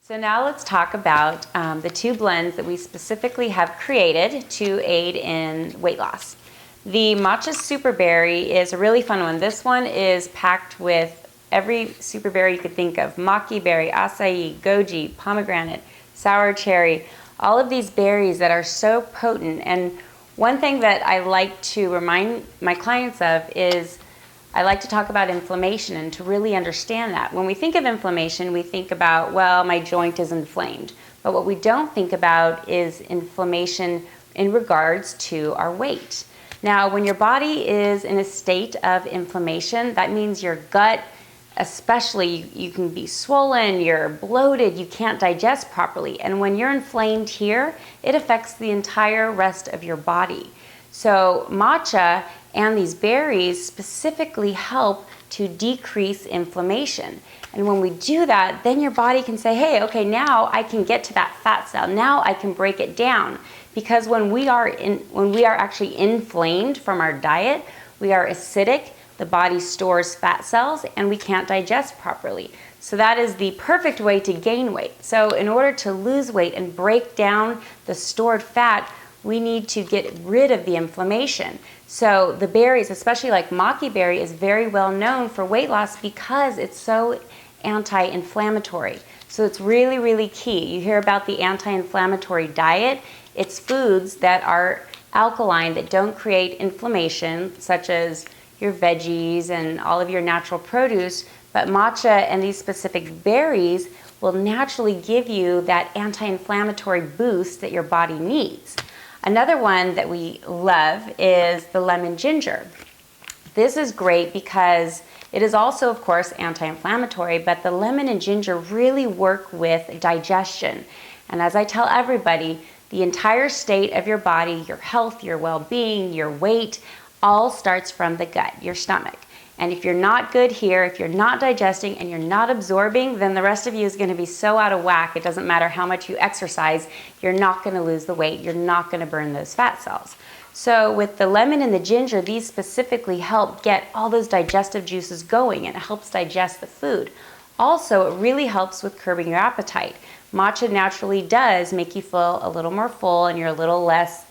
So now let's talk about the two blends that we specifically have created to aid in weight loss. The Matcha Super Berry is a really fun one. This one is packed with every super berry you could think of: maki berry, acai, goji, pomegranate, sour cherry, all of these berries that are so potent. And one thing that I like to remind my clients of is I like to talk about inflammation and to really understand that. When we think of inflammation, we think about, well, my joint is inflamed. But what we don't think about is inflammation in regards to our weight. Now, when your body is in a state of inflammation, that means your gut, especially, you can be swollen, you're bloated, you can't digest properly. And when you're inflamed here, it affects the entire rest of your body. So matcha and these berries specifically help to decrease inflammation. And when we do that, then your body can say, hey, okay, now I can get to that fat cell. Now I can break it down. Because when we are actually inflamed from our diet, we are acidic, the body stores fat cells, and we can't digest properly. So that is the perfect way to gain weight. So in order to lose weight and break down the stored fat, we need to get rid of the inflammation. So the berries, especially like maki berry, is very well known for weight loss because it's so anti-inflammatory. So it's really, really key. You hear about the anti-inflammatory diet. It's foods that are alkaline, that don't create inflammation, such as your veggies and all of your natural produce. But matcha and these specific berries will naturally give you that anti-inflammatory boost that your body needs. Another one that we love is the lemon ginger. This is great because it is also, of course, anti-inflammatory, but the lemon and ginger really work with digestion. And as I tell everybody, the entire state of your body, your health, your well-being, your weight, all starts from the gut, your stomach. And if you're not good here, if you're not digesting and you're not absorbing, then the rest of you is going to be so out of whack. It doesn't matter how much you exercise, you're not going to lose the weight. You're not going to burn those fat cells. So with the lemon and the ginger, these specifically help get all those digestive juices going, and it helps digest the food. Also, it really helps with curbing your appetite. Matcha naturally does make you feel a little more full and you're a little less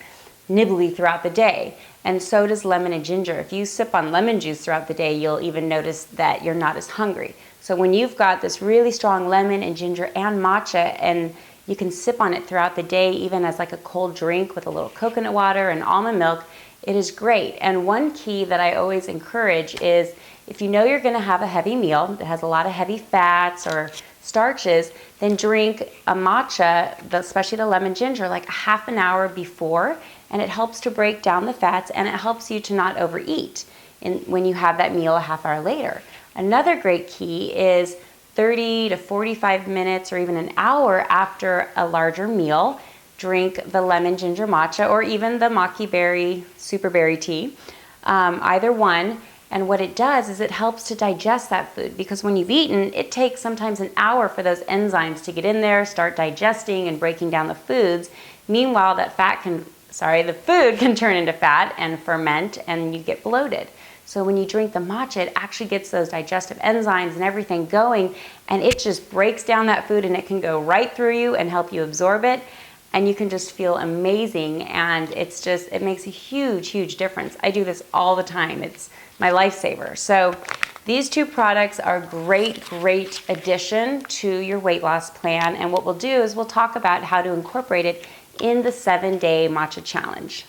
nibbly throughout the day. And so does lemon and ginger. If you sip on lemon juice throughout the day, you'll even notice that you're not as hungry. So when you've got this really strong lemon and ginger and matcha, and you can sip on it throughout the day, even as like a cold drink with a little coconut water and almond milk, it is great. And one key that I always encourage is, if you know you're gonna have a heavy meal that has a lot of heavy fats or starches, then drink a matcha, especially the lemon ginger, like a half an hour before, and it helps to break down the fats, and it helps you to not overeat when you have that meal a half hour later. Another great key is 30 to 45 minutes or even an hour after a larger meal, drink the lemon ginger matcha or even the maki berry super berry tea, either one. And what it does is it helps to digest that food, because when you've eaten, it takes sometimes an hour for those enzymes to get in there, start digesting and breaking down the foods. Meanwhile, the food can turn into fat and ferment, and you get bloated. So when you drink the matcha, it actually gets those digestive enzymes and everything going, and it just breaks down that food, and it can go right through you and help you absorb it. And you can just feel amazing, and it makes a huge, huge difference. I do this all the time. It's my lifesaver. So these two products are great, great addition to your weight loss plan. And what we'll do is we'll talk about how to incorporate it in the 7-day matcha challenge.